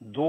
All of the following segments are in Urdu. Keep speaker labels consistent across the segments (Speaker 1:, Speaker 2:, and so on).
Speaker 1: 2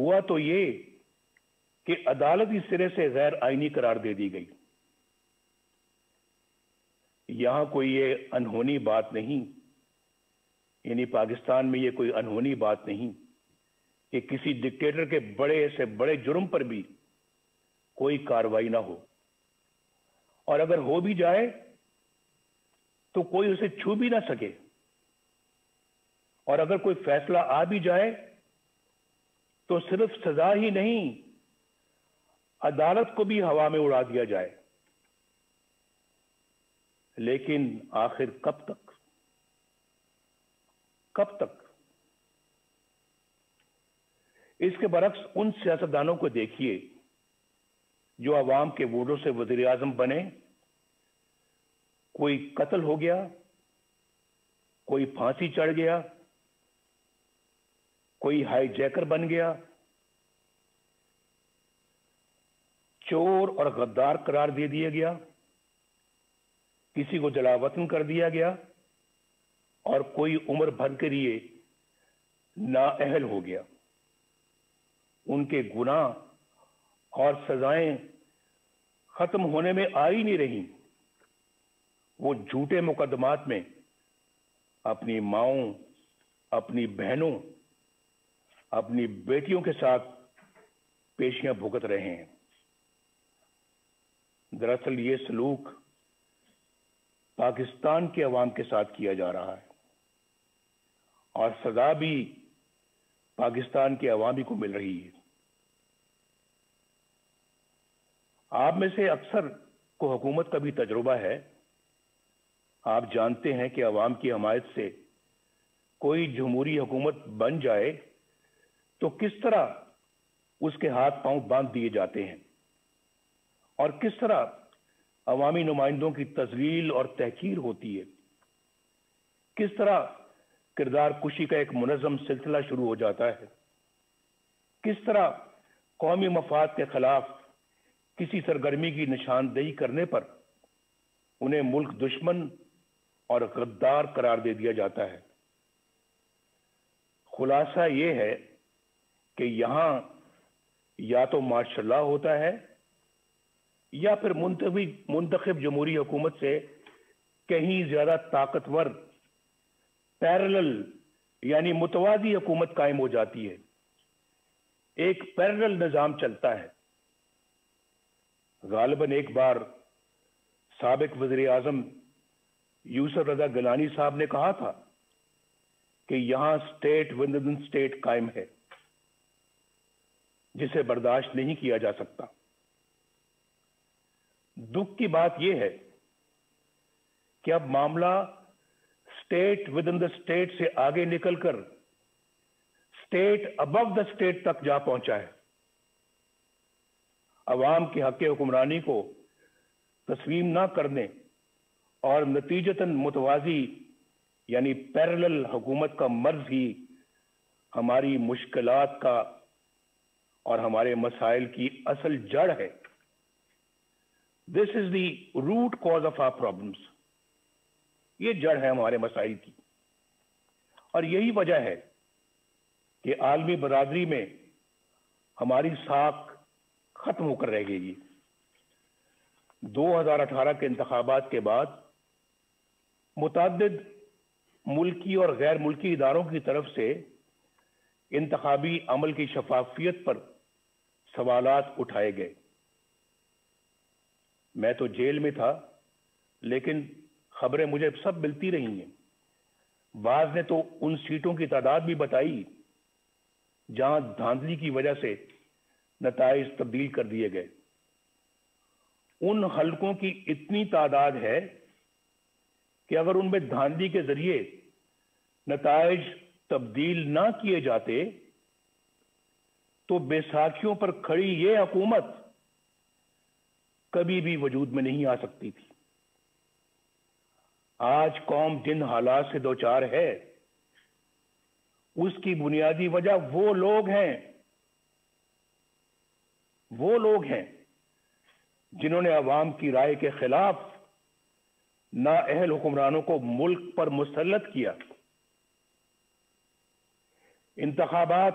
Speaker 1: ہوا تو یہ کہ عدالت اس سرے سے غیر آئینی قرار دے دی گئی. یہاں کوئی یہ انہونی بات نہیں، یعنی پاکستان میں یہ کوئی انہونی بات نہیں کہ کسی ڈکٹیٹر کے بڑے سے بڑے جرم پر بھی کوئی کارروائی نہ ہو، اور اگر ہو بھی جائے تو کوئی اسے چھو بھی نہ سکے، اور اگر کوئی فیصلہ آ بھی جائے تو صرف سزا ہی نہیں، عدالت کو بھی ہوا میں اڑا دیا جائے. لیکن آخر کب تک؟ کب تک؟ اس کے برعکس ان سیاستدانوں کو دیکھیے جو عوام کے ووٹوں سے وزیر اعظم بنے. کوئی قتل ہو گیا، کوئی پھانسی چڑھ گیا، کوئی ہائی جیکر بن گیا، چور اور غدار قرار دے دیا گیا، کسی کو جلا وطن کر دیا گیا، اور کوئی عمر بھر کے لیے نااہل ہو گیا. ان کے گناہ اور سزائیں ختم ہونے میں آ ہی نہیں رہی. وہ جھوٹے مقدمات میں اپنی ماؤں، اپنی بہنوں، اپنی بیٹیوں کے ساتھ پیشیاں بھگت رہے ہیں. دراصل یہ سلوک پاکستان کے عوام کے ساتھ کیا جا رہا ہے، اور سزا بھی پاکستان کے عوامی کو مل رہی ہے. آپ میں سے اکثر کو حکومت کا بھی تجربہ ہے. آپ جانتے ہیں کہ عوام کی حمایت سے کوئی جمہوری حکومت بن جائے تو کس طرح اس کے ہاتھ پاؤں باندھ دیے جاتے ہیں، اور کس طرح عوامی نمائندوں کی تذلیل اور تحقیر ہوتی ہے. کس طرح کردار کشی کا ایک منظم سلسلہ شروع ہو جاتا ہے. کس طرح قومی مفاد کے خلاف کسی سرگرمی کی نشاندہی کرنے پر انہیں ملک دشمن اور غدار قرار دے دیا جاتا ہے. خلاصہ یہ ہے کہ یہاں یا تو مارشل لا ہوتا ہے یا پھر منتخب جمہوری حکومت سے کہیں زیادہ طاقتور پیرلل یعنی متوازی حکومت قائم ہو جاتی ہے. ایک پیرلل نظام چلتا ہے. غالباً ایک بار سابق وزیر اعظم یوسف رضا گیلانی صاحب نے کہا تھا کہ یہاں اسٹیٹ ود ان اسٹیٹ قائم ہے جسے برداشت نہیں کیا جا سکتا. دکھ کی بات یہ ہے کہ اب معاملہ state with in the state سے آگے نکل کر اسٹیٹ ابو دا اسٹیٹ تک جا پہنچا ہے. عوام کے حق حکمرانی کو تسلیم نہ کرنے اور نتیجتاً متوازی یعنی پیرلل حکومت کا مرض ہی ہماری مشکلات کا اور ہمارے مسائل کی اصل جڑ ہے. This is the root cause of our problems. یہ جڑ ہے ہمارے مسائل کی، اور یہی وجہ ہے کہ عالمی برادری میں ہماری ساکھ ختم ہو کر رہ گئی. 2018 کے انتخابات کے بعد متعدد ملکی اور غیر ملکی اداروں کی طرف سے انتخابی عمل کی شفافیت پر سوالات اٹھائے گئے. میں تو جیل میں تھا، لیکن خبریں مجھے سب ملتی رہی ہیں. بعض نے تو ان سیٹوں کی تعداد بھی بتائی جہاں دھاندلی کی وجہ سے نتائج تبدیل کر دیے گئے. ان حلقوں کی اتنی تعداد ہے کہ اگر ان میں دھاندلی کے ذریعے نتائج تبدیل نہ کیے جاتے تو بیساکھیوں پر کھڑی یہ حکومت کبھی بھی وجود میں نہیں آ سکتی تھی. آج قوم جن حالات سے دوچار ہے اس کی بنیادی وجہ وہ لوگ ہیں جنہوں نے عوام کی رائے کے خلاف نااہل حکمرانوں کو ملک پر مسلط کیا. انتخابات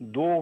Speaker 1: 2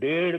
Speaker 1: 1.5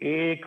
Speaker 1: 1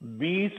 Speaker 1: 20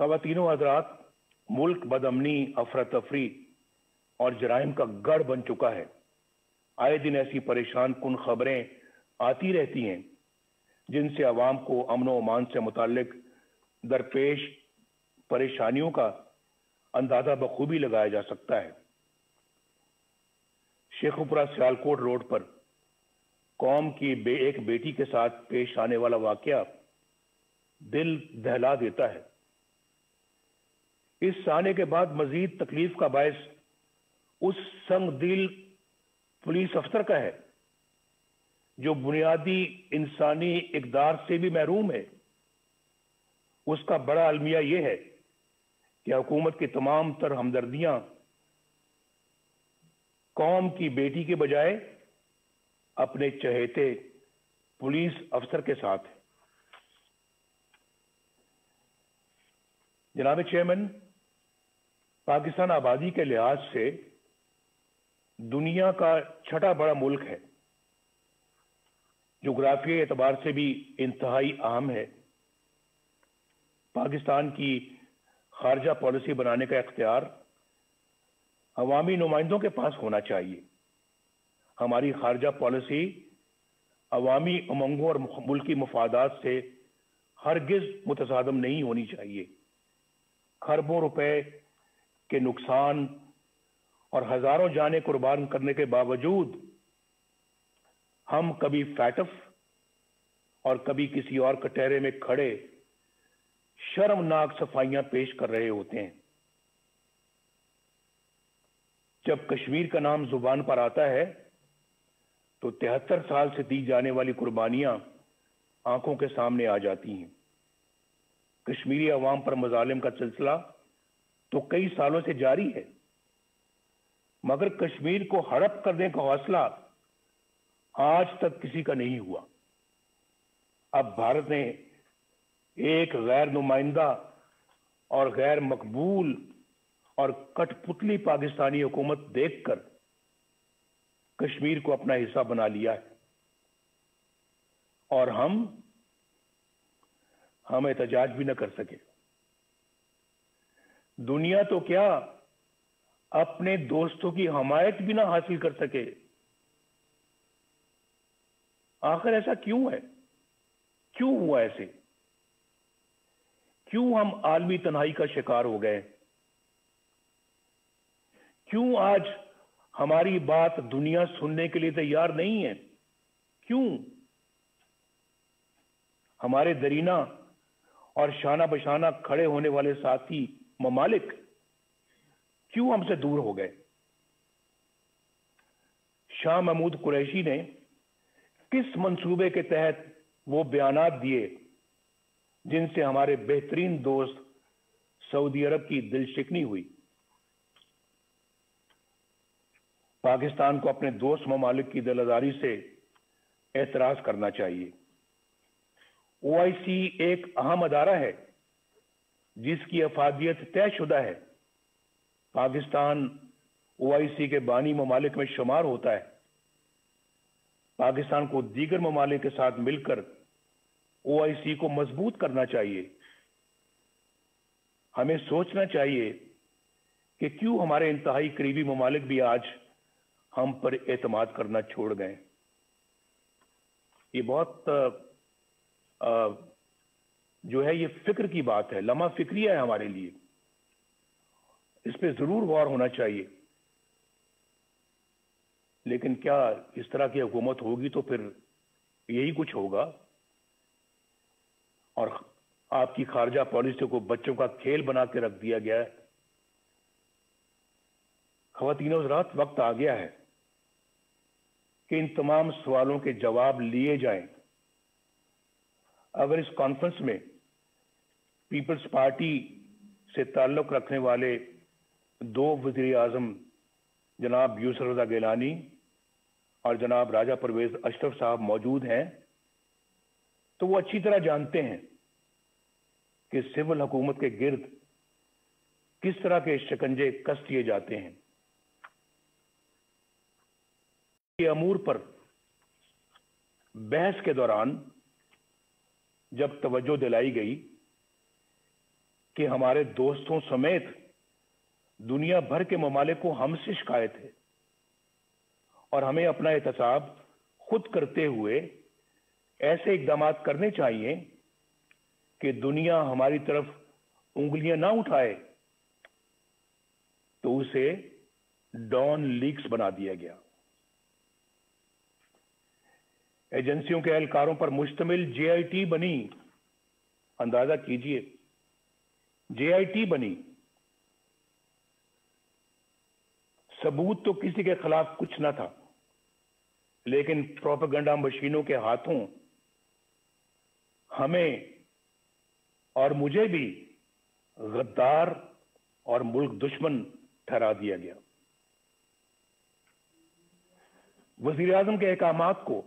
Speaker 1: خواتین و حضرات، ملک بدامنی، افراتفری اور جرائم کا گڑھ بن چکا ہے۔ آئے دن ایسی پریشان کن خبریں آتی رہتی ہیں جن سے عوام کو امن و امان سے متعلق درپیش پریشانیوں کا اندازہ بخوبی لگایا جا سکتا ہے۔ شیخوپورہ سیالکوٹ روڈ پر قوم کی ایک بیٹی کے ساتھ پیش آنے والا واقعہ دل دہلا دیتا ہے۔ اس سانے کے بعد مزید تکلیف کا باعث اس سنگ دل پولیس افسر کا ہے جو بنیادی انسانی اقدار سے بھی محروم ہے۔ اس کا بڑا المیہ یہ ہے کہ حکومت کی تمام تر ہمدردیاں قوم کی بیٹی کے بجائے اپنے چہیتے پولیس افسر کے ساتھ ہے۔ جناب چیئرمین، پاکستان آبادی کے لحاظ سے دنیا کا چھٹا بڑا ملک ہے، جغرافیائی اعتبار سے بھی انتہائی اہم ہے۔ پاکستان کی خارجہ پالیسی بنانے کا اختیار عوامی نمائندوں کے پاس ہونا چاہیے۔ ہماری خارجہ پالیسی عوامی امنگوں اور ملکی مفادات سے ہرگز متصادم نہیں ہونی چاہیے۔ کھربوں روپے کے نقصان اور ہزاروں جانیں قربان کرنے کے باوجود ہم کبھی فیٹف اور کبھی کسی اور کٹہرے میں کھڑے شرمناک صفائیاں پیش کر رہے ہوتے ہیں۔ جب کشمیر کا نام زبان پر آتا ہے تو 73 سال سے دی جانے والی قربانیاں آنکھوں کے سامنے آ جاتی ہیں۔ کشمیری عوام پر مظالم کا سلسلہ تو کئی سالوں سے جاری ہے، مگر کشمیر کو ہڑپ کرنے کا حوصلہ آج تک کسی کا نہیں ہوا۔ اب بھارت نے ایک غیر نمائندہ اور غیر مقبول اور کٹ پتلی پاکستانی حکومت دیکھ کر کشمیر کو اپنا حصہ بنا لیا ہے، اور ہم احتجاج بھی نہ کر سکے۔ دنیا تو کیا اپنے دوستوں کی حمایت بھی نہ حاصل کر سکے۔ آخر ایسا کیوں ہے؟ کیوں ہوا ایسے؟ کیوں ہم عالمی تنہائی کا شکار ہو گئے؟ کیوں آج ہماری بات دنیا سننے کے لیے تیار نہیں ہے؟ کیوں؟ ہمارے درینہ اور شانہ بشانہ کھڑے ہونے والے ساتھی ممالک کیوں ہم سے دور ہو گئے؟ شاہ محمود قریشی نے کس منصوبے کے تحت وہ بیانات دیے جن سے ہمارے بہترین دوست سعودی عرب کی دل شکنی ہوئی؟ پاکستان کو اپنے دوست ممالک کی دل آزاری سے اعتراض کرنا چاہیے۔ OIC ایک اہم ادارہ ہے جس کی افادیت طے شدہ ہے۔ پاکستان OIC کے بانی ممالک میں شمار ہوتا ہے۔ پاکستان کو دیگر ممالک کے ساتھ مل کر OIC کو مضبوط کرنا چاہیے۔ ہمیں سوچنا چاہیے کہ کیوں ہمارے انتہائی قریبی ممالک بھی آج ہم پر اعتماد کرنا چھوڑ گئے۔ یہ بہت جو ہے یہ فکر کی بات ہے، لمحہ فکریہ ہے ہمارے لیے۔ اس پہ ضرور غور ہونا چاہیے۔ لیکن کیا اس طرح کی حکومت ہوگی تو پھر یہی کچھ ہوگا، اور آپ کی خارجہ پالیسی کو بچوں کا کھیل بنا کے رکھ دیا گیا ہے۔ خواتین و حضرات، وقت آ گیا ہے کہ ان تمام سوالوں کے جواب لیے جائیں۔ اگر اس کانفرنس میں پیپلز پارٹی سے تعلق رکھنے والے 2 وزیر اعظم جناب یوسف رضا گیلانی اور جناب راجہ پرویز اشرف صاحب موجود ہیں تو وہ اچھی طرح جانتے ہیں کہ سول حکومت کے گرد کس طرح کے شکنجے کس کیے جاتے ہیں۔ یہ امور پر بحث کے دوران جب توجہ دلائی گئی کہ ہمارے دوستوں سمیت دنیا بھر کے ممالک کو ہم سے شکایت ہے اور ہمیں اپنا احتساب خود کرتے ہوئے ایسے اقدامات کرنے چاہیے کہ دنیا ہماری طرف انگلیاں نہ اٹھائے. تو اسے ڈان لیکس بنا دیا گیا. ایجنسیوں کے اہلکاروں پر مشتمل جے آئی ٹی بنی. اندازہ کیجئے, جے آئی ٹی بنی. ثبوت تو کسی کے خلاف کچھ نہ تھا, لیکن پروپیگنڈا مشینوں کے ہاتھوں ہمیں اور مجھے بھی غدار اور ملک دشمن ٹھہرا دیا گیا. وزیر اعظم کے احکامات کو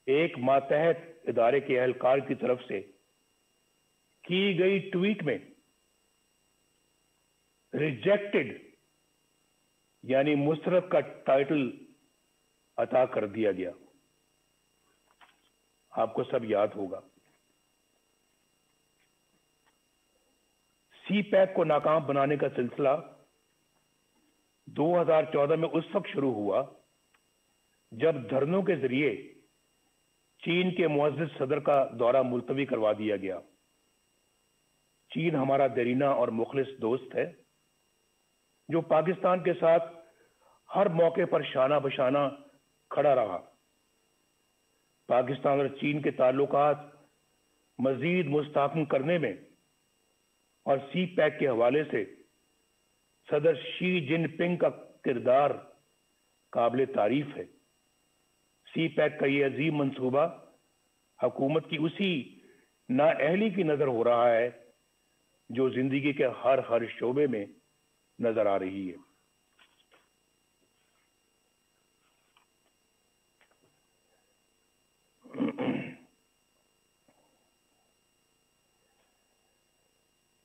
Speaker 1: ایک ماتحت ادارے کے اہلکار کی طرف سے کی گئی ٹویٹ میں ریجیکٹڈ یعنی مسترد کا ٹائٹل عطا کر دیا گیا. آپ کو سب یاد ہوگا. سی پیک کو ناکام بنانے کا سلسلہ 2014 میں اس وقت شروع ہوا جب دھرنوں کے ذریعے چین کے معزز صدر کا دورہ ملتوی کروا دیا گیا. چین ہمارا دیرینہ اور مخلص دوست ہے جو پاکستان کے ساتھ ہر موقع پر شانہ بشانہ کھڑا رہا. پاکستان اور چین کے تعلقات مزید مستحکم کرنے میں اور سی پیک کے حوالے سے صدر شی جن پنگ کا کردار قابل تعریف ہے. سی پیک کا یہ عظیم منصوبہ حکومت کی اسی نااہلی کی نظر ہو رہا ہے جو زندگی کے ہر شعبے میں نظر آ رہی ہے.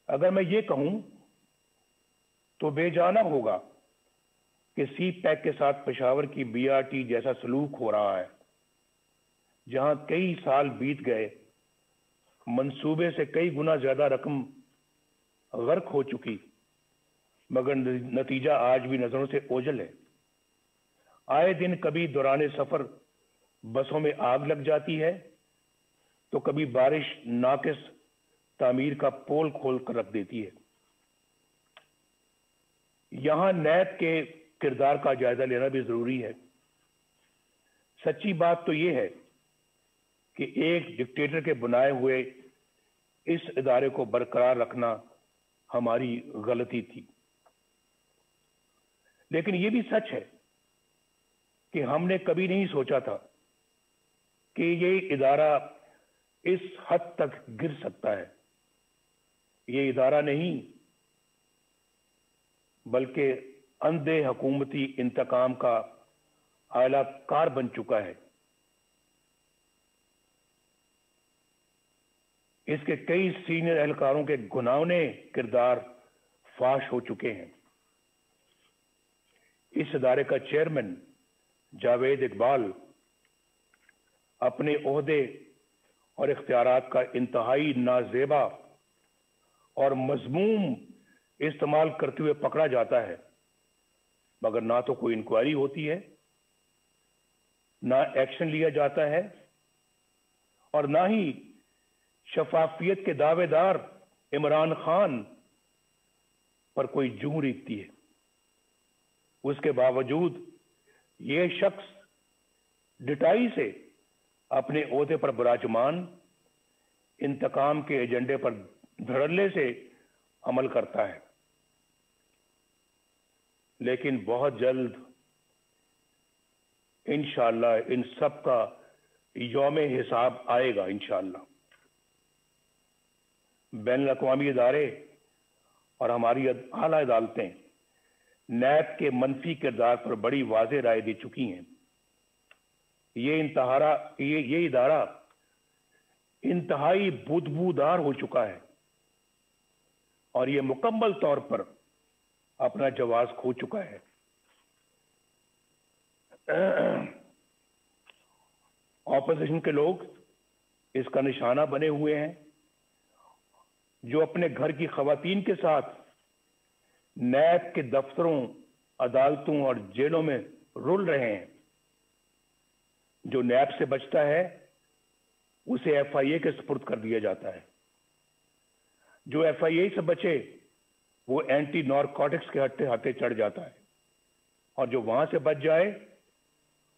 Speaker 1: اگر میں یہ کہوں تو بے جانا ہوگا کہ سی پیک کے ساتھ پشاور کی بی آر ٹی جیسا سلوک ہو رہا ہے جہاں کئی سال بیت گئے, منصوبے سے کئی گنا زیادہ رقم غرق ہو چکی, مگر نتیجہ آج بھی نظروں سے اوجھل ہے. آئے دن کبھی دوران سفر بسوں میں آگ لگ جاتی ہے تو کبھی بارش ناقص تعمیر کا پول کھول کر رکھ دیتی ہے. یہاں نیب کے کردار کا جائزہ لینا بھی ضروری ہے. سچی بات تو یہ ہے کہ ایک ڈکٹیٹر کے بنائے ہوئے اس ادارے کو برقرار رکھنا ہماری غلطی تھی, لیکن یہ بھی سچ ہے کہ ہم نے کبھی نہیں سوچا تھا کہ یہ ادارہ اس حد تک گر سکتا ہے. یہ ادارہ نہیں بلکہ اندھے حکومتی انتقام کا اعلی کار بن چکا ہے. اس کے کئی سینئر اہلکاروں کے گھناؤنے کردار فاش ہو چکے ہیں. اس ادارے کا چیئرمین جاوید اقبال اپنے عہدے اور اختیارات کا انتہائی نازیبا اور مذموم استعمال کرتے ہوئے پکڑا جاتا ہے, مگر نہ تو کوئی انکوائری ہوتی ہے, نہ ایکشن لیا جاتا ہے, اور نہ ہی شفافیت کے دعوے دار عمران خان پر کوئی جوں ریگتی ہے. اس کے باوجود یہ شخص ڈٹائی سے اپنے عہدے پر براجمان انتقام کے ایجنڈے پر دھڑلے سے عمل کرتا ہے. لیکن بہت جلد انشاءاللہ ان سب کا یوم حساب آئے گا. انشاءاللہ بین الاقوامی ادارے اور ہماری اعلی عدالتیں نیب کے منفی کردار پر بڑی واضح رائے دے چکی ہیں. یہ ادارہ انتہائی بدبودار ہو چکا ہے اور یہ مکمل طور پر اپنا جواز کھو چکا ہے. اپوزیشن کے لوگ اس کا نشانہ بنے ہوئے ہیں جو اپنے گھر کی خواتین کے ساتھ نیب کے دفتروں، عدالتوں اور جیلوں میں رول رہے ہیں۔ جو نیب سے بچتا ہے اسے ایف آئی اے کے سپرد کر دیا جاتا ہے۔ جو ایف آئی اے سے بچے وہ اینٹی نارکوٹکس کے ہاتھے چڑھ جاتا ہے، اور جو وہاں سے بچ جائے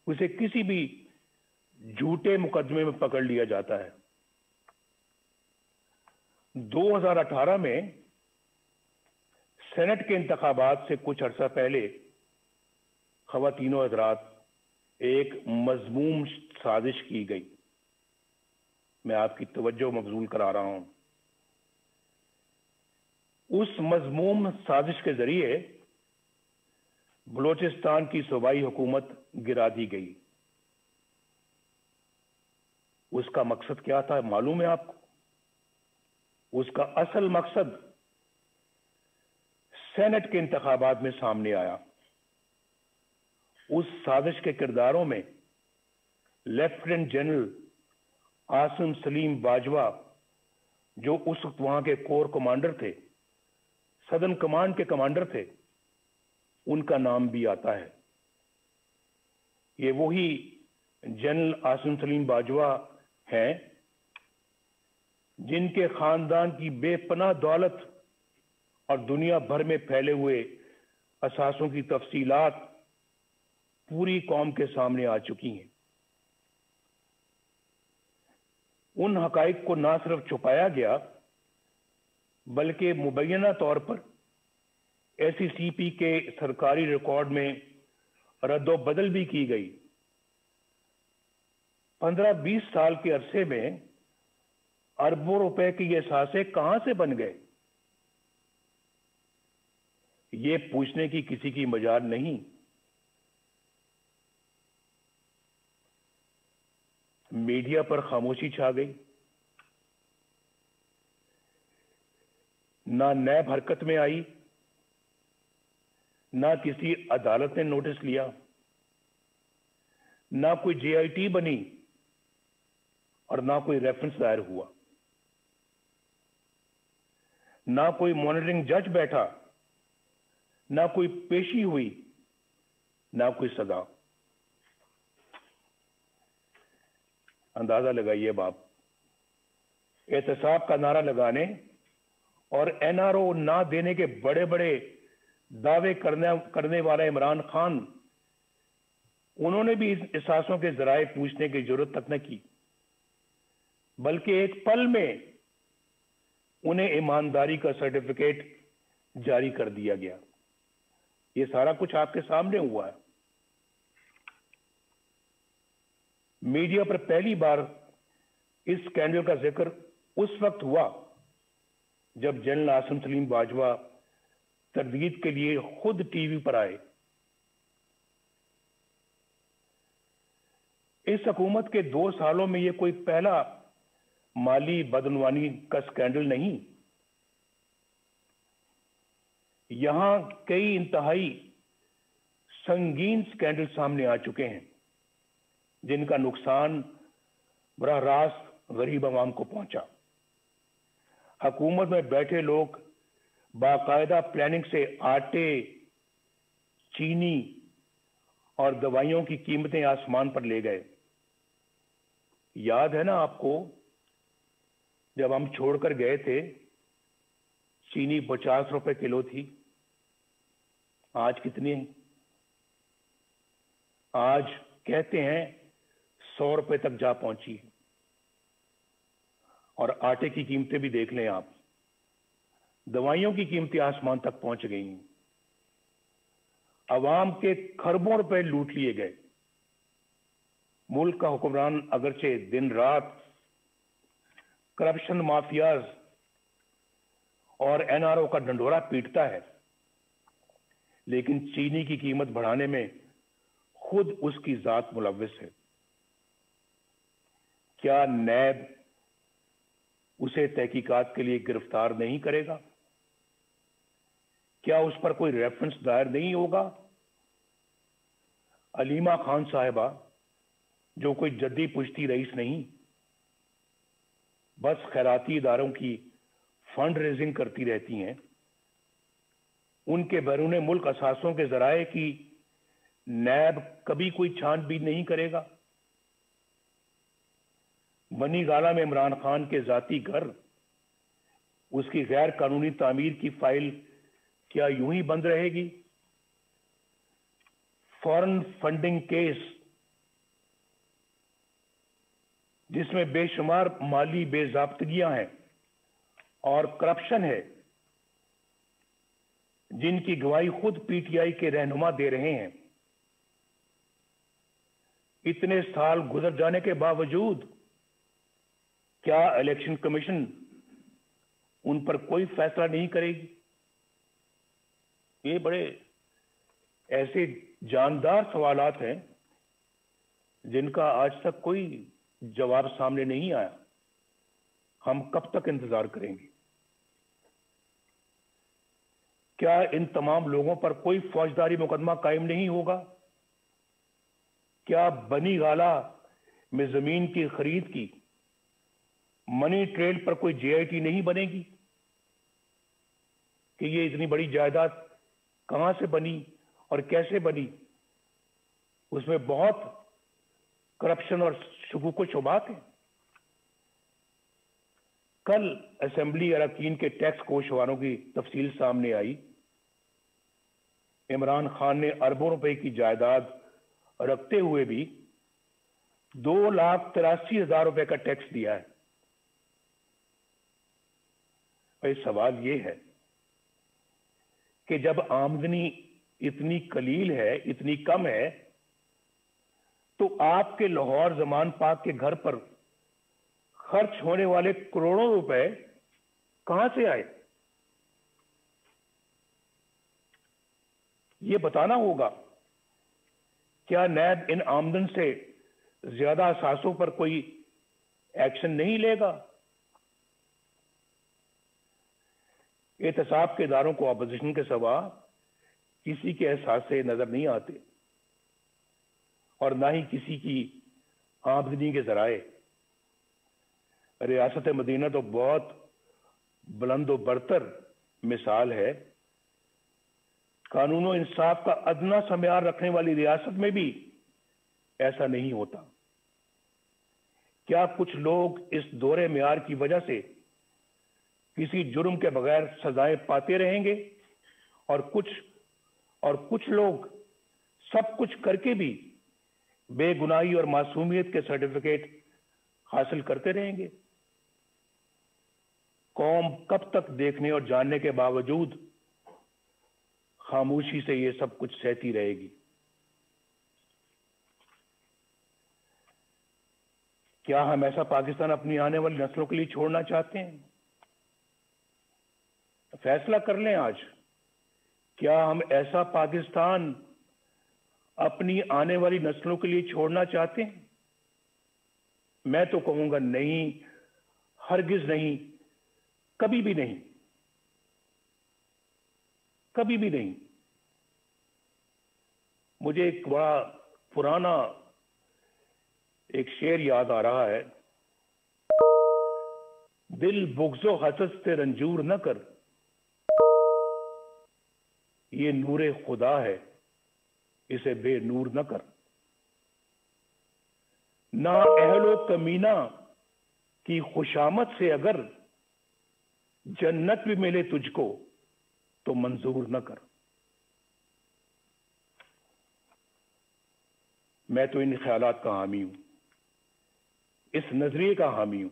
Speaker 1: اسے کسی بھی جھوٹے مقدمے میں پکڑ لیا جاتا ہے۔ 2018 میں سینٹ کے انتخابات سے کچھ عرصہ پہلے خواتین و حضرات ایک مذموم سازش کی گئی۔ میں آپ کی توجہ مبذول کرا رہا ہوں۔ اس مذموم سازش کے ذریعے بلوچستان کی صوبائی حکومت گرا دی گئی۔ اس کا مقصد کیا تھا معلوم ہے آپ کو؟ اس کا اصل مقصد سینٹ کے انتخابات میں سامنے آیا۔ اس سازش کے کرداروں میں لیفٹیننٹ جنرل عاصم سلیم باجوہ، جو اس وقت وہاں کے کور کمانڈر تھے، سدرن کمانڈ کے کمانڈر تھے، ان کا نام بھی آتا ہے۔ یہ وہی جنرل عاصم سلیم باجوہ ہیں جن کے خاندان کی بے پناہ دولت اور دنیا بھر میں پھیلے ہوئے اثاثوں کی تفصیلات پوری قوم کے سامنے آ چکی ہیں۔ ان حقائق کو نہ صرف چھپایا گیا بلکہ مبینہ طور پر ایس ای سی پی کے سرکاری ریکارڈ میں رد و بدل بھی کی گئی۔ 15-20 سال کے عرصے میں اربوں روپے کے یہ اثاثے کہاں سے بن گئے، یہ پوچھنے کی کسی کی مجال نہیں۔ میڈیا پر خاموشی چھا گئی، نہ نیب حرکت میں آئی، نہ کسی عدالت نے نوٹس لیا، نہ کوئی جے آئی ٹی بنی اور نہ کوئی ریفرنس دائر ہوا، نہ کوئی مانیٹرنگ جج بیٹھا، نہ کوئی پیشی ہوئی، نہ کوئی سزا۔ اندازہ لگائیے باپ، احتساب کا نعرہ لگانے اور این آر او نہ دینے کے بڑے بڑے دعوے کرنے والا عمران خان، انہوں نے بھی اس اثاثوں کے ذرائع پوچھنے کی ضرورت تک نہ کی، بلکہ ایک پل میں انہیں ایمانداری کا سرٹیفکیٹ جاری کر دیا گیا۔ یہ سارا کچھ آپ کے سامنے ہوا ہے۔ میڈیا پر پہلی بار اس سکینڈل کا ذکر اس وقت ہوا جب جنرل عاصم سلیم باجوہ تردید کے لیے خود ٹی وی پر آئے۔ اس حکومت کے 2 سالوں میں یہ کوئی پہلا مالی بدعنوانی کا سکینڈل نہیں۔ یہاں کئی انتہائی سنگین سکینڈل سامنے آ چکے ہیں جن کا نقصان براہ راست غریب عوام کو پہنچا۔ حکومت میں بیٹھے لوگ باقاعدہ پلاننگ سے آٹے، چینی اور دوائیوں کی قیمتیں آسمان پر لے گئے۔ یاد ہے نا آپ کو، جب ہم چھوڑ کر گئے تھے چینی 50 روپے کلو تھی، آج کتنی ہے؟ آج کہتے ہیں 100 روپے تک جا پہنچی ہے۔ اور آٹے کی قیمتیں بھی دیکھ لیں آپ، دوائیوں کی قیمتیں آسمان تک پہنچ گئی ہیں۔ عوام کے کھربوں روپے لوٹ لیے گئے۔ ملک کا حکمران اگرچہ دن رات کرپشن مافیاز اور این آر او کا ڈنڈورا پیٹتا ہے، لیکن چینی کی قیمت بڑھانے میں خود اس کی ذات ملوث ہے۔ کیا نیب اسے تحقیقات کے لیے گرفتار نہیں کرے گا؟ کیا اس پر کوئی ریفرنس دائر نہیں ہوگا؟ علیمہ خان صاحبہ، جو کوئی جدی پشتی رئیس نہیں، بس خیراتی اداروں کی فنڈ ریزنگ کرتی رہتی ہیں، ان کے بیرون ملک اثاثوں کے ذرائع کی نیب کبھی کوئی چھان بین نہیں کرے گا؟ بنی گالہ میں عمران خان کے ذاتی گھر، اس کی غیر قانونی تعمیر کی فائل کیا یوں ہی بند رہے گی؟ فورن فنڈنگ کیس جس میں بے شمار مالی بے ضابطگیاں ہیں اور کرپشن ہے، جن کی گواہی خود پی ٹی آئی کے رہنما دے رہے ہیں، اتنے سال گزر جانے کے باوجود کیا الیکشن کمیشن ان پر کوئی فیصلہ نہیں کرے گی؟ یہ بڑے ایسے جاندار سوالات ہیں جن کا آج تک کوئی جواب سامنے نہیں آیا. ہم کب تک انتظار کریں گے؟ کیا ان تمام لوگوں پر کوئی فوجداری مقدمہ قائم نہیں ہوگا؟ کیا بنی گالہ میں زمین کی خرید کی منی ٹریل پر کوئی جے آئی ٹی نہیں بنے گی کہ یہ اتنی بڑی جائیداد کہاں سے بنی اور کیسے بنی؟ اس میں بہت کرپشن اور شکوک و شبہات ہیں. کل اسمبلی اراکین کے ٹیکس گوشواروں کی تفصیل سامنے آئی. عمران خان نے اربوں روپے کی جائیداد رکھتے ہوئے بھی 2,83,000 روپے کا ٹیکس دیا ہے. سوال یہ ہے کہ جب آمدنی اتنی قلیل ہے، اتنی کم ہے، تو آپ کے لاہور زمان پاک کے گھر پر خرچ ہونے والے کروڑوں روپے کہاں سے آئے؟ یہ بتانا ہوگا. کیا نیب ان آمدن سے زیادہ اثاثوں پر کوئی ایکشن نہیں لے گا؟ احتساب کے اداروں کو اپوزیشن کے سوا کسی کے احساس سے نظر نہیں آتے اور نہ ہی کسی کی آمدنی کے ذرائع. ریاست مدینہ تو بہت بلند و برتر مثال ہے. قانون و انصاف کا ادنا سا معیار رکھنے والی ریاست میں بھی ایسا نہیں ہوتا. کیا کچھ لوگ اس دورے معیار کی وجہ سے کسی جرم کے بغیر سزائیں پاتے رہیں گے اور کچھ لوگ سب کچھ کر کے بھی بے گناہی اور معصومیت کے سرٹیفکیٹ حاصل کرتے رہیں گے؟ قوم کب تک دیکھنے اور جاننے کے باوجود خاموشی سے یہ سب کچھ سہتی رہے گی؟ کیا ہم ایسا پاکستان اپنی آنے والی نسلوں کے لیے چھوڑنا چاہتے ہیں؟ فیصلہ کر لیں آج. کیا ہم ایسا پاکستان اپنی آنے والی نسلوں کے لیے چھوڑنا چاہتے ہیں؟ میں تو کہوں گا نہیں، ہرگز نہیں، کبھی بھی نہیں، کبھی بھی نہیں. مجھے ایک بڑا پرانا ایک شعر یاد آ رہا ہے. دل بغض و حسد سے رنجور نہ کر، یہ نور خدا ہے، اسے بے نور نہ کر. نا اہل و کمینہ کی خوشامد سے اگر جنت بھی ملے تجھ کو تو منظور نہ کر. میں تو ان خیالات کا حامی ہوں، اس نظریے کا حامی ہوں.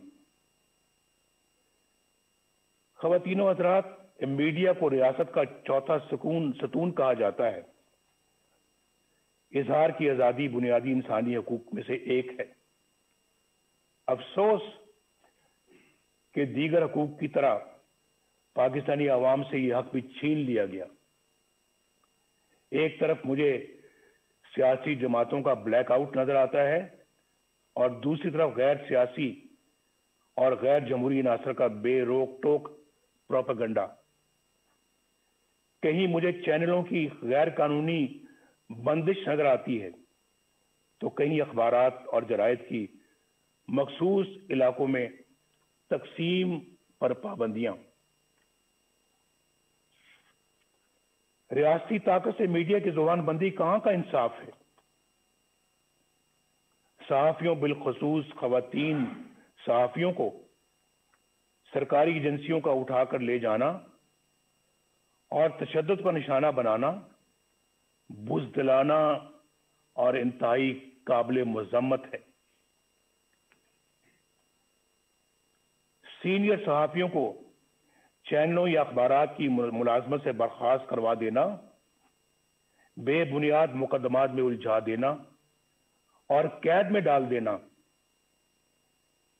Speaker 1: خواتین و حضرات، میڈیا کو ریاست کا چوتھا ستون کہا جاتا ہے. اظہار کی آزادی بنیادی انسانی حقوق میں سے ایک ہے. افسوس کہ دیگر حقوق کی طرح پاکستانی عوام سے یہ حق بھی چھین لیا گیا. ایک طرف مجھے سیاسی جماعتوں کا بلیک آؤٹ نظر آتا ہے اور دوسری طرف غیر سیاسی اور غیر جمہوری عناصر کا بے روک ٹوک پروپیگنڈا. کہیں مجھے چینلوں کی غیر قانونی بندش نظر آتی ہے تو کہیں اخبارات اور جرائد کی مخصوص علاقوں میں تقسیم پر پابندیاں. ریاستی طاقت سے میڈیا کی زبان بندی کہاں کا انصاف ہے؟ صحافیوں بالخصوص خواتین صحافیوں کو سرکاری ایجنسیوں کا اٹھا کر لے جانا اور تشدد کا نشانہ بنانا بزدلانہ اور انتہائی قابل مذمت ہے۔ سینئر صحافیوں کو چینلوں یا اخبارات کی ملازمت سے برخاست کروا دینا، بے بنیاد مقدمات میں الجھا دینا اور قید میں ڈال دینا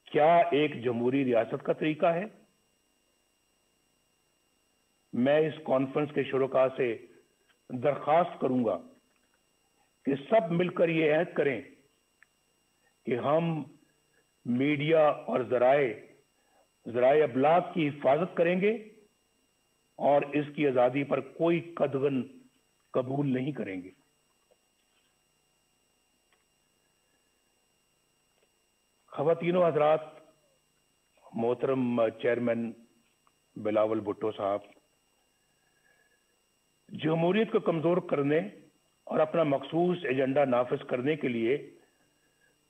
Speaker 1: کیا ایک جمہوری ریاست کا طریقہ ہے؟ میں اس کانفرنس کے شرکاء سے درخواست کروں گا کہ سب مل کر یہ عہد کریں کہ ہم میڈیا اور ذرائع ابلاغ کی حفاظت کریں گے اور اس کی آزادی پر کوئی قدغن قبول نہیں کریں گے۔ خواتین و حضرات، محترم چیئرمین بلاول بھٹو صاحب، جمہوریت کو کمزور کرنے اور اپنا مخصوص ایجنڈا نافذ کرنے کے لیے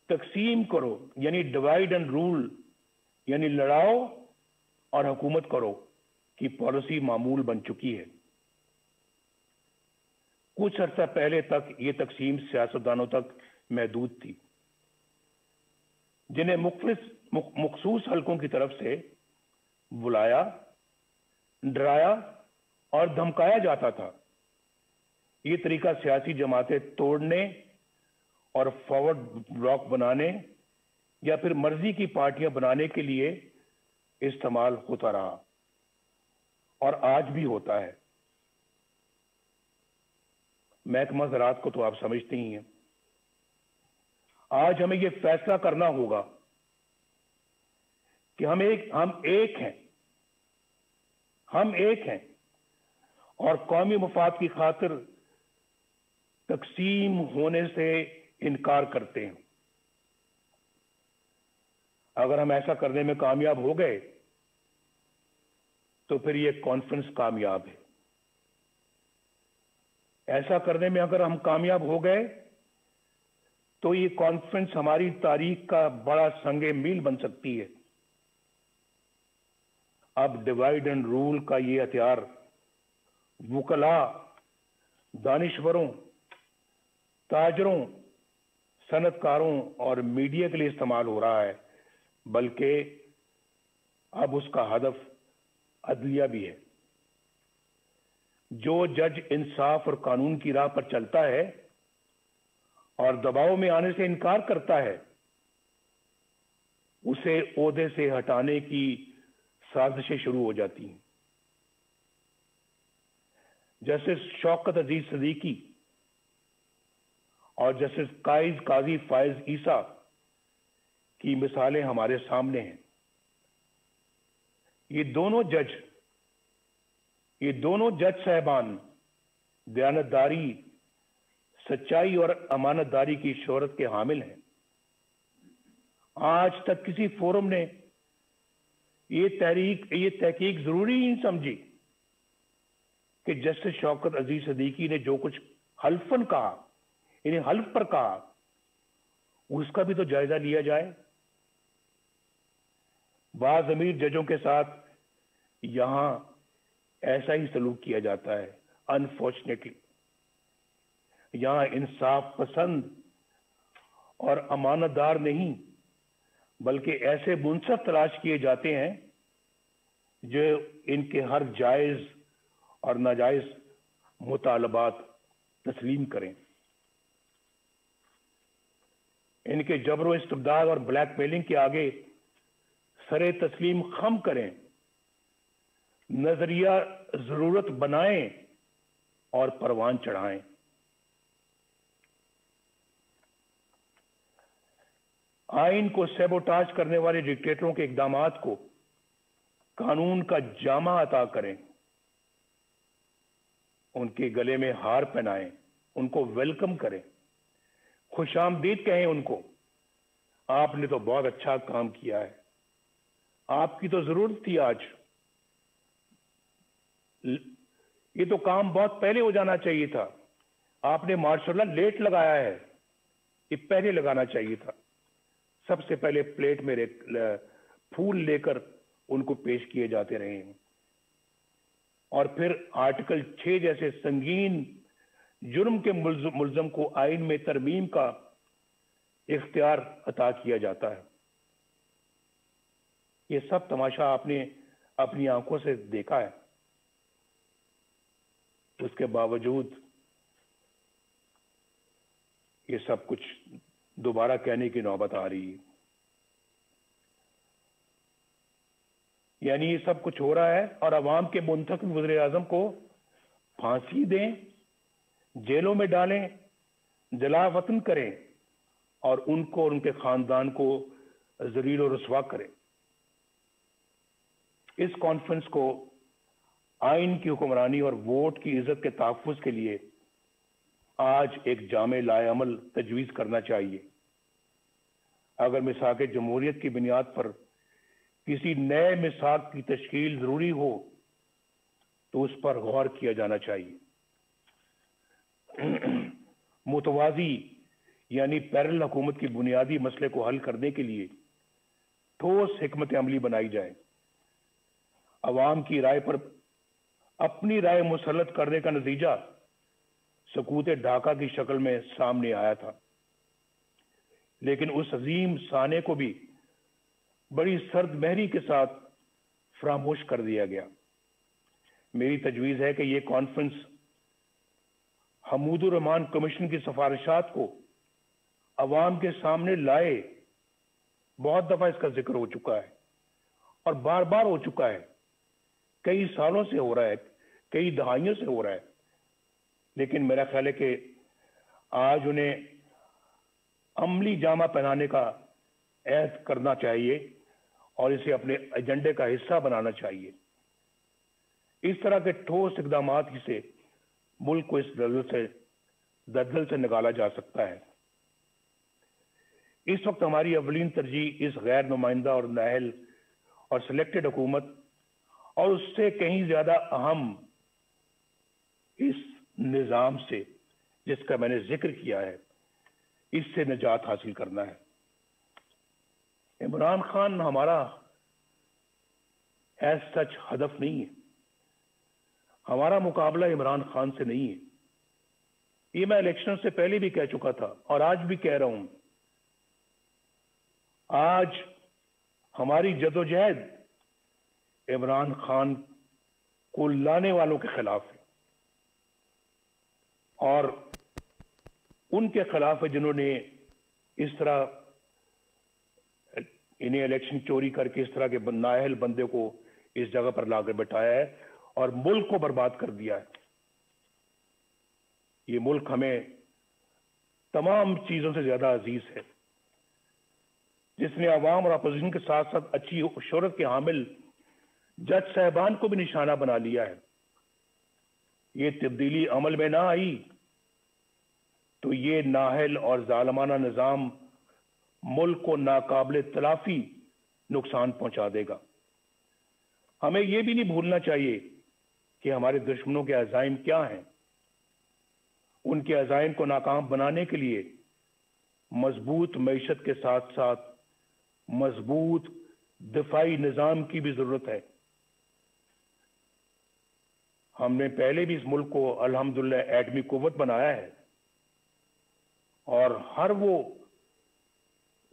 Speaker 1: تقسیم کرو یعنی ڈیوائیڈ اینڈ رول یعنی لڑاؤ اور حکومت کرو کی پالیسی معمول بن چکی ہے۔ کچھ عرصہ پہلے تک یہ تقسیم سیاستدانوں تک محدود تھی، جنہیں مخصوص حلقوں کی طرف سے بلایا، ڈرایا اور دھمکایا جاتا تھا۔ یہ طریقہ سیاسی جماعتیں توڑنے اور فارورڈ بلاک بنانے یا پھر مرضی کی پارٹیاں بنانے کے لیے استعمال ہوتا رہا اور آج بھی ہوتا ہے۔ محکمہ زراعت کو تو آپ سمجھتے ہی ہیں۔ آج ہمیں یہ فیصلہ کرنا ہوگا کہ ہم ایک ہیں اور قومی مفاد کی خاطر تقسیم ہونے سے انکار کرتے ہیں۔ اگر ہم ایسا کرنے میں کامیاب ہو گئے تو پھر یہ کانفرنس کامیاب ہے۔ ایسا کرنے میں اگر ہم کامیاب ہو گئے تو یہ کانفرنس ہماری تاریخ کا بڑا سنگ میل بن سکتی ہے۔ اب ڈیوائیڈ اینڈ رول کا یہ ہتھیار وکلاء، دانشوروں، تاجروں، صنعت کاروں اور میڈیا کے لیے استعمال ہو رہا ہے، بلکہ اب اس کا ہدف عدلیہ بھی ہے۔ جو جج انصاف اور قانون کی راہ پر چلتا ہے اور دباؤ میں آنے سے انکار کرتا ہے، اسے عہدے سے ہٹانے کی سازشیں شروع ہو جاتی ہیں۔ جسٹس شوکت عزیز صدیقی اور جسٹس قاضی فائز عیسیٰ کی مثالیں ہمارے سامنے ہیں۔ یہ دونوں جج صاحبان دیانتداری، سچائی اور امانت داری کی شہرت کے حامل ہیں۔ آج تک کسی فورم نے یہ تحقیق ضروری نہیں سمجھی کہ جسٹس شوکت عزیز صدیقی نے جو کچھ حلفاً کہا، یعنی حلف پر کہا، اس کا بھی تو جائزہ لیا جائے۔ بعض امیر ججوں کے ساتھ یہاں ایسا ہی سلوک کیا جاتا ہے۔ انفارچونیٹلی یہاں انصاف پسند اور امانت دار نہیں بلکہ ایسے منصف تلاش کیے جاتے ہیں جو ان کے ہر جائز اور ناجائز مطالبات تسلیم کریں، ان کے جبر و استبداد اور بلیک میلنگ کے آگے سرے تسلیم خم کریں، نظریہ ضرورت بنائیں اور پروان چڑھائیں۔ آئین کو سیبوٹاج کرنے والے ڈکٹیٹروں کے اقدامات کو قانون کا جامہ عطا کریں، ان کے گلے میں ہار پہنائیں، ان کو ویلکم کریں، خوش آمدید کہیں ان کو۔ آپ نے تو بہت اچھا کام کیا ہے، آپ کی تو ضرورت تھی آج، یہ تو کام بہت پہلے ہو جانا چاہیے تھا. آپ نے ماشاءاللہ لیٹ لگایا ہے، یہ پہلے لگانا چاہیے تھا. سب سے پہلے پلیٹ میں پھول لے کر ان کو پیش کیے جاتے رہے ہیں، اور پھر آرٹیکل 6 جیسے سنگین جرم کے ملزم کو آئین میں ترمیم کا اختیار عطا کیا جاتا ہے. یہ سب تماشا آپ نے اپنی آنکھوں سے دیکھا ہے. اس کے باوجود یہ سب کچھ دوبارہ کہنے کی نوبت آ رہی ہے. یعنی یہ سب کچھ ہو رہا ہے اور عوام کے منتخب وزیر اعظم کو پھانسی دیں، جیلوں میں ڈالیں، جلا وطن کریں اور ان کو اور ان کے خاندان کو ذلیل و رسوا کریں. اس کانفرنس کو آئین کی حکمرانی اور ووٹ کی عزت کے تحفظ کے لیے آج ایک جامع لائے عمل تجویز کرنا چاہیے. اگر میثاق جمہوریت کی بنیاد پر کسی نئے میثاق کی تشکیل ضروری ہو تو اس پر غور کیا جانا چاہیے. متوازی یعنی پیرل حکومت کی بنیادی مسئلے کو حل کرنے کے لیے ٹھوس حکمت عملی بنائی جائے. عوام کی رائے پر اپنی رائے مسلط کرنے کا نتیجہ سکوت ڈھاکہ کی شکل میں سامنے آیا تھا، لیکن اس عظیم سانے کو بھی بڑی سرد مہری کے ساتھ فراموش کر دیا گیا. میری تجویز ہے کہ یہ کانفرنس حمود الرحمان کمیشن کی سفارشات کو عوام کے سامنے لائے. بہت دفعہ اس کا ذکر ہو چکا ہے اور بار بار ہو چکا ہے، کئی سالوں سے ہو رہا ہے، کئی دہائیوں سے ہو رہا ہے، لیکن میرا خیال ہے کہ آج انہیں عملی جامہ پہنانے کا عہد کرنا چاہیے اور اسے اپنے ایجنڈے کا حصہ بنانا چاہیے. اس طرح کے ٹھوس اقدامات ہی سے ملک کو اس دلدل سے نکالا جا سکتا ہے. اس وقت ہماری اولین ترجیح اس غیر نمائندہ اور نااہل اور سلیکٹڈ حکومت اور اس سے کہیں زیادہ اہم اس نظام سے جس کا میں نے ذکر کیا ہے، اس سے نجات حاصل کرنا ہے. عمران خان ہمارا ایز سچ ہدف نہیں ہے، ہمارا مقابلہ عمران خان سے نہیں ہے. یہ میں الیکشن سے پہلے بھی کہہ چکا تھا اور آج بھی کہہ رہا ہوں. آج ہماری جدوجہد عمران خان کو لانے والوں کے خلاف ہے اور ان کے خلاف ہے جنہوں نے اس طرح انہیں الیکشن چوری کر کے اس طرح کے نااہل بندے کو اس جگہ پر لا کر بٹھایا ہے اور ملک کو برباد کر دیا ہے. یہ ملک ہمیں تمام چیزوں سے زیادہ عزیز ہے، جس نے عوام اور اپوزیشن کے ساتھ ساتھ اچھی شہرت کے حامل جج صاحبان کو بھی نشانہ بنا لیا ہے. یہ تبدیلی عمل میں نہ آئی تو یہ نااہل اور ظالمانہ نظام ملک کو ناقابل تلافی نقصان پہنچا دے گا. ہمیں یہ بھی نہیں بھولنا چاہیے کہ ہمارے دشمنوں کے عزائم کیا ہیں. ان کے عزائم کو ناکام بنانے کے لیے مضبوط معیشت کے ساتھ ساتھ مضبوط دفاعی نظام کی بھی ضرورت ہے. ہم نے پہلے بھی اس ملک کو الحمدللہ ایٹمی قوت بنایا ہے اور ہر وہ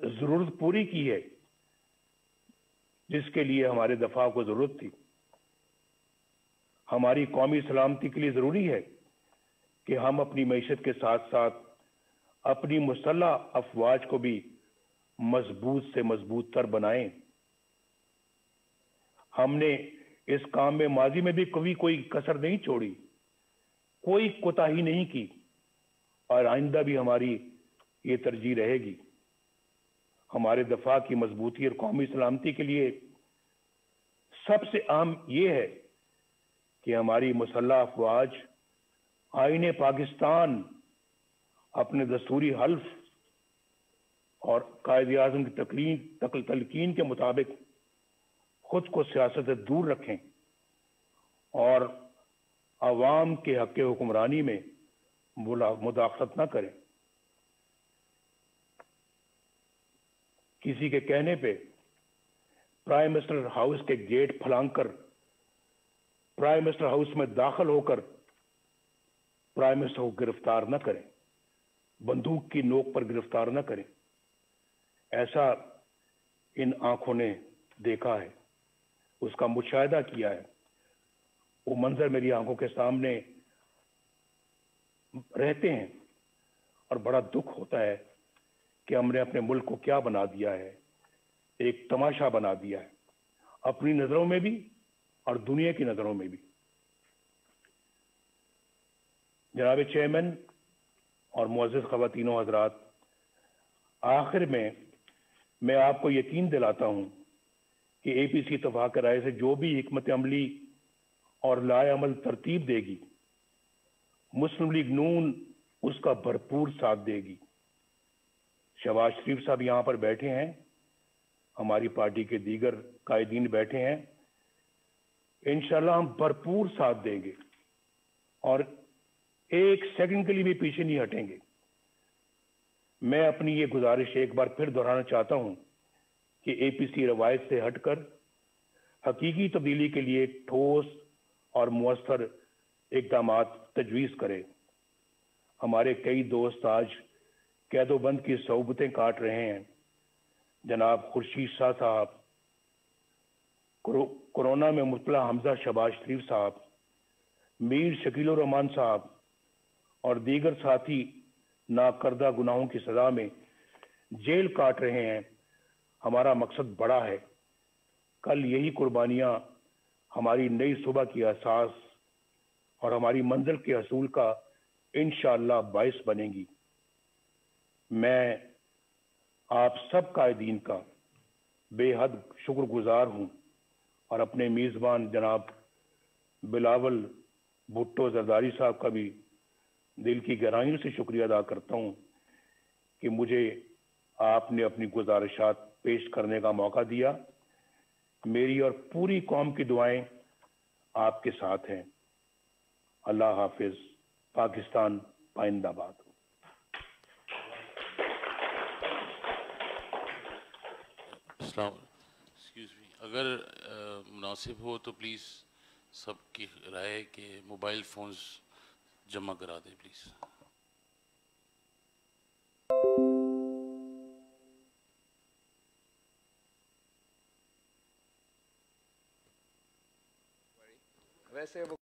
Speaker 1: ضرورت پوری کی ہے جس کے لیے ہمارے دفاع کو ضرورت تھی. ہماری قومی سلامتی کے لیے ضروری ہے کہ ہم اپنی معیشت کے ساتھ ساتھ اپنی مسلح افواج کو بھی مضبوط سے مضبوط تر بنائیں. ہم نے اس کام میں ماضی میں بھی کبھی کوئی کسر نہیں چھوڑی، کوئی کوتاہی نہیں کی اور آئندہ بھی ہماری یہ ترجیح رہے گی. ہمارے دفاع کی مضبوطی اور قومی سلامتی کے لیے سب سے اہم یہ ہے کہ ہماری مسلح افواج آئین پاکستان اپنے دستوری حلف اور قائد اعظم کی تلقین کے مطابق خود کو سیاست سے دور رکھیں اور عوام کے حق حکمرانی میں مداخلت نہ کریں. کسی کے کہنے پہ پرائم منسٹر ہاؤس کے گیٹ پھلانگ کر پرائم منسٹر ہاؤس میں داخل ہو کر پرائم منسٹر کو گرفتار نہ کریں, بندوق کی نوک پر گرفتار نہ کریں. ایسا ان آنکھوں نے دیکھا ہے, اس کا مشاہدہ کیا ہے. وہ منظر میری آنکھوں کے سامنے رہتے ہیں اور بڑا دکھ ہوتا ہے کہ ہم نے اپنے ملک کو کیا بنا دیا ہے, ایک تماشا بنا دیا ہے, اپنی نظروں میں بھی اور دنیا کی نظروں میں بھی. جناب چیئرمین اور معزز خواتین و حضرات, آخر میں آپ کو یقین دلاتا ہوں کہ اے پی سی اتفاق رائے سے جو بھی حکمت عملی اور لائے عمل ترتیب دے گی, مسلم لیگ نون اس کا بھرپور ساتھ دے گی. شہباز شریف صاحب یہاں پر بیٹھے ہیں, ہماری پارٹی کے دیگر قائدین بیٹھے ہیں, انشاءاللہ ہم بھرپور ساتھ دیں گے اور ایک سیکنڈ کے لیے بھی پیچھے نہیں ہٹیں گے. میں اپنی یہ گزارش ایک بار پھر دہرانا چاہتا ہوں کہ اے پی سی روایت سے ہٹ کر حقیقی تبدیلی کے لیے ٹھوس اور مؤثر اقدامات تجویز کرے. ہمارے کئی دوست آج قید و بند کی صعوبتیں کاٹ رہے ہیں. جناب خورشید شاہ صاحب, کورونا میں مبتلا حمزہ شہباز شریف صاحب, میر شکیل الرحمان صاحب اور دیگر ساتھی ناکردہ گناہوں کی سزا میں جیل کاٹ رہے ہیں. ہمارا مقصد بڑا ہے. کل یہی قربانیاں ہماری نئی صبح کی اساس اور ہماری منزل کے حصول کا انشاءاللہ باعث بنے گی. میں آپ سب قائدین کا بے حد شکر گزار ہوں اور اپنے میزبان جناب بلاول بھٹو زرداری صاحب کا بھی دل کی گہرائیوں سے شکریہ ادا کرتا ہوں کہ مجھے آپ نے اپنی گزارشات پیش کرنے کا موقع دیا. میری اور پوری قوم کی دعائیں آپ کے ساتھ ہیں. اللہ حافظ. پاکستان پائندہ باد.
Speaker 2: السلام ایکسکیوز می, اگر مناسب ہو تو پلیز سب کی رائے کہ موبائل فونز جمع کرا دیں پلیز.
Speaker 3: ویسے وہ